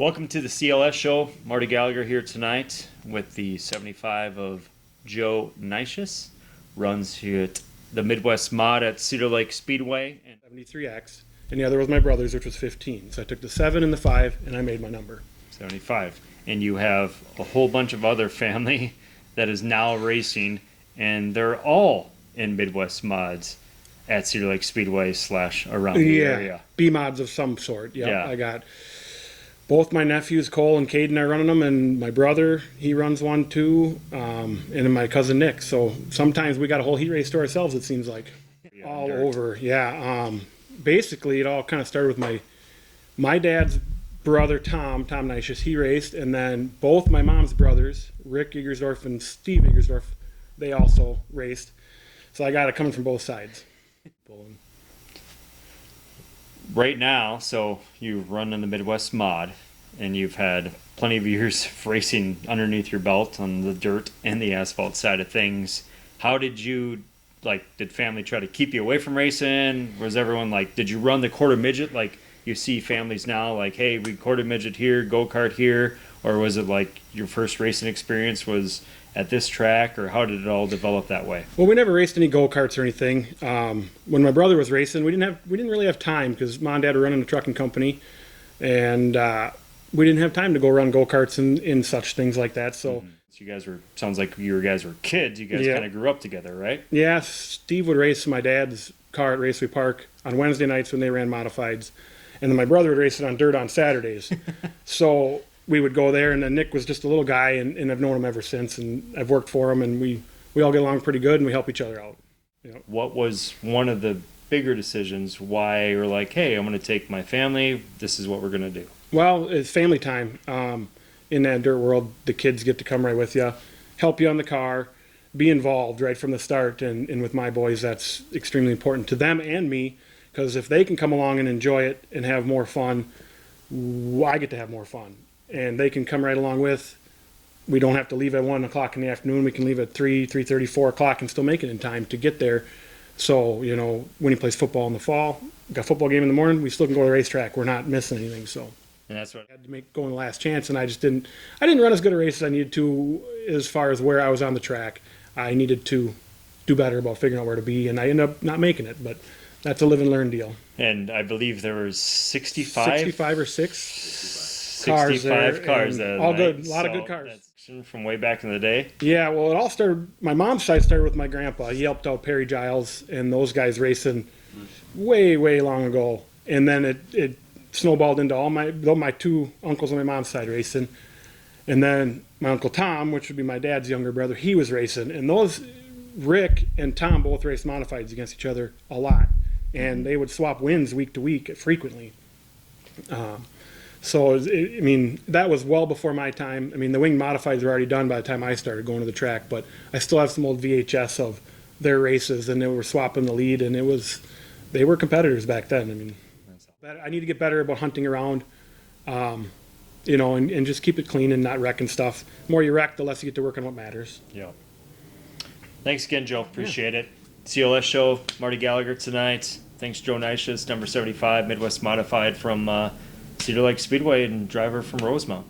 Welcome to the CLS show. Marty Gallagher here tonight with the 75 of Joe Neisius. Runs here at the Midwest Mod at Cedar Lake Speedway. 73X. And the other was my brother's, which was 15. So I took the 7 and the 5, and I made my number. 75. And you have a whole bunch of other family that is now racing, and they're all in Midwest Mods at Cedar Lake Speedway / around the area. B mods of some sort. Yeah. I got both my nephews, Cole and Caden, are running them, and my brother, he runs one too, and then my cousin Nick. So sometimes we got a whole heat race to ourselves, it seems like. All dirt. Over, yeah. Basically, it all kind of started with my dad's brother, Tom Neisius. He raced, and then both my mom's brothers, Rick Egersdorf and Steve Egersdorf, they also raced. So I got it coming from both sides. Right now, so you run in the Midwest Mod, and you've had plenty of years of racing underneath your belt on the dirt and the asphalt side of things. How did did family try to keep you away from racing? Was everyone did you run the quarter midget like you see families now, hey, we quarter midget here, go-kart here? Or was it your first racing experience was at this track, or how did it all develop that way? Well, we never raced any go-karts or anything. When my brother was racing, we didn't really have time because Mom and Dad were running a trucking company, and we didn't have time to go run go-karts and such things like that. So, So you guys sounds like you guys were kids. You guys kind of grew up together, right? Yeah, Steve would race my dad's car at Raceway Park on Wednesday nights when they ran modifieds, and then my brother would race it on dirt on Saturdays. So we would go there, and then Nick was just a little guy, and I've known him ever since, and I've worked for him, and we all get along pretty good, and we help each other out. What was one of the bigger decisions why you're hey, I'm going to take my family, this is what we're going to do? Well, it's family time. In that dirt world, the kids get to come right with you, help you on the car, be involved right from the start, and with my boys, that's extremely important to them and me, because if they can come along and enjoy it and have more fun, I get to have more fun. And they can come right along with. We don't have to leave at 1 o'clock in the afternoon. We can leave at 3:30, 4 o'clock and still make it in time to get there. So, when he plays football in the fall, got a football game in the morning, we still can go to the racetrack. We're not missing anything. So, and that's what I had to go in the last chance, and I didn't run as good a race as I needed to as far as where I was on the track. I needed to do better about figuring out where to be, and I ended up not making it, but that's a live and learn deal. And I believe there was 65 or 6 cars there, all good, a lot of good cars from way back in the day. Yeah, well, it all started. My mom's side started with my grandpa. He helped out Perry Giles and those guys racing way long ago, and then it snowballed into all my 2 uncles on my mom's side racing, and then my Uncle Tom, which would be my dad's younger brother, he was racing, and those Rick and Tom both raced modifieds against each other a lot, and they would swap wins week to week frequently. So, that was well before my time. The wing modifieds were already done by the time I started going to the track, but I still have some old VHS of their races, and they were swapping the lead, and they were competitors back then. I need to get better about hunting around, and just keep it clean and not wrecking stuff. The more you wreck, the less you get to work on what matters. Yeah. Thanks again, Joe. Appreciate it. CLS show, Marty Gallagher tonight. Thanks, Joe Neisius, number 75, Midwest Modified from Cedar Lake Speedway and driver from Rosemount.